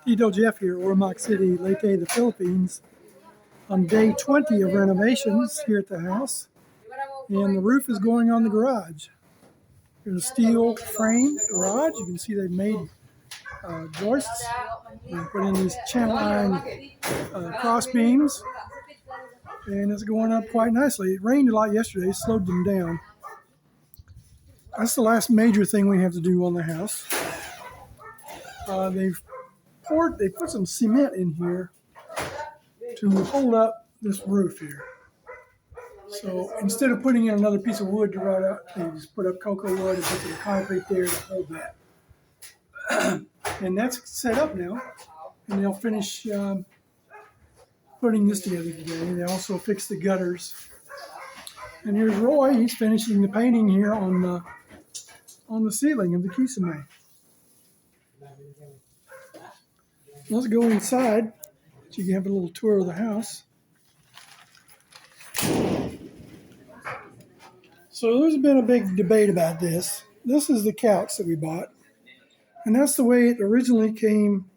Tito Jeff here, Ormoc City, Leyte the Philippines, on day 20 of renovations here at the house. And the roof is going on the garage. There's a steel frame garage. You can see they've made joists. They put in these channel iron cross beams. And it's going up quite nicely. It rained a lot yesterday, slowed them down. That's the last major thing we have to do on the house. They put some cement in here to hold up this roof here. So instead of putting in another piece of wood to rot out, they just put up cocoa wood and put some concrete there to hold that. And that's set up now. And they'll finish putting this together today. They also fixed the gutters. And here's Roy. He's finishing the painting here on the ceiling of the casemate. Let's go inside so you can have a little tour of the house. So there's been a big debate about this. This is the couch that we bought. And that's the way it originally came.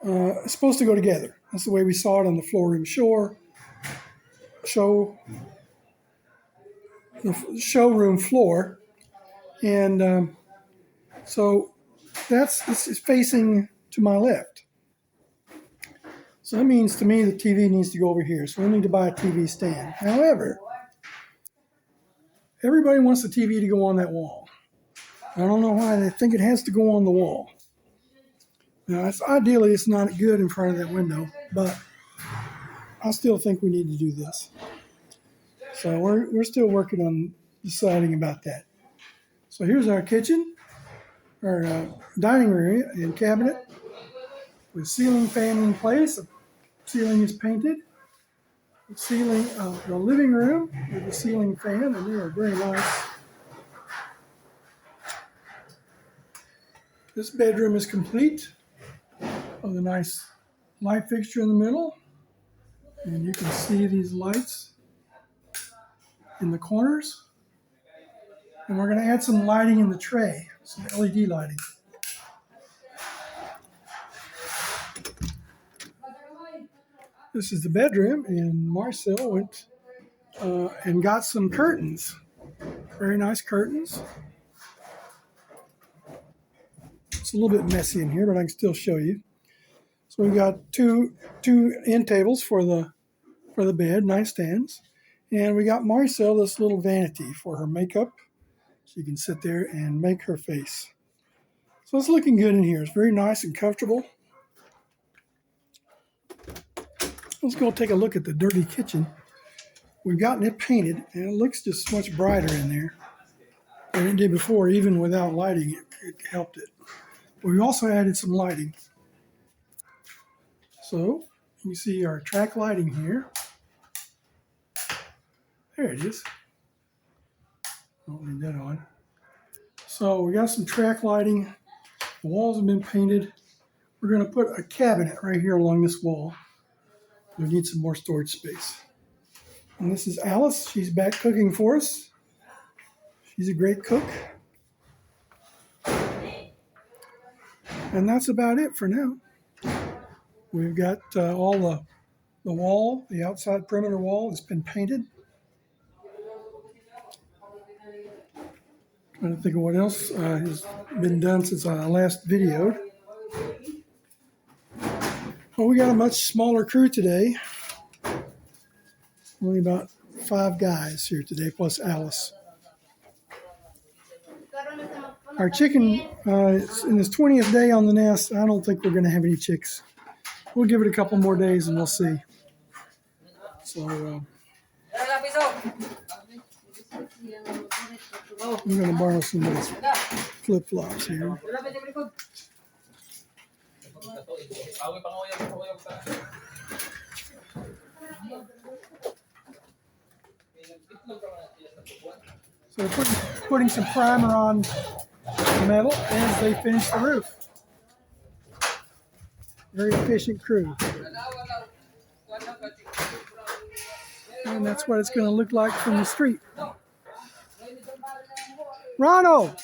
It's supposed to go together. That's the way we saw it on the floor room showroom floor. And so this is facing to my left. So that means to me the TV needs to go over here. So we need to buy a TV stand. However, everybody wants the TV to go on that wall. I don't know why they think it has to go on the wall. Now, ideally, it's not good in front of that window, but I still think we need to do this. So we're still working on deciding about that. So here's our kitchen, our dining room and cabinet with ceiling fan in place. The ceiling is painted. The living room with the ceiling fan, and they are very nice. This bedroom is complete with a nice light fixture in the middle, and you can see these lights in the corners. And we're going to add some lighting in the tray, some LED lighting. This is the bedroom, and Marcel went and got some curtains. Very nice curtains. It's a little bit messy in here, but I can still show you. So we've got two end tables for the bed, nightstands, and we got Marcel this little vanity for her makeup. She can sit there and make her face. So it's looking good in here. It's very nice and comfortable. Let's go take a look at the dirty kitchen. We've gotten it painted, and it looks just much brighter in there than it did before. Even without lighting, it helped it. But we also added some lighting. So you see our track lighting here. There it is. Don't need that on. So we got some track lighting. The walls have been painted. We're going to put a cabinet right here along this wall. We need some more storage space. And this is Alice. She's back cooking for us. She's a great cook. And that's about it for now. We've got all the wall, the outside perimeter wall has been painted. Trying to think of what else has been done since I last videoed. Well, we got a much smaller crew today. Only about 5 guys here today, plus Alice. Our chicken is in his 20th day on the nest. I don't think we're going to have any chicks. We'll give it a couple more days and we'll see. So I'm going to borrow some of those flip-flops here. So we're putting some primer on the metal as they finish the roof. Very efficient crew. And that's what it's going to look like from the street. Ronald!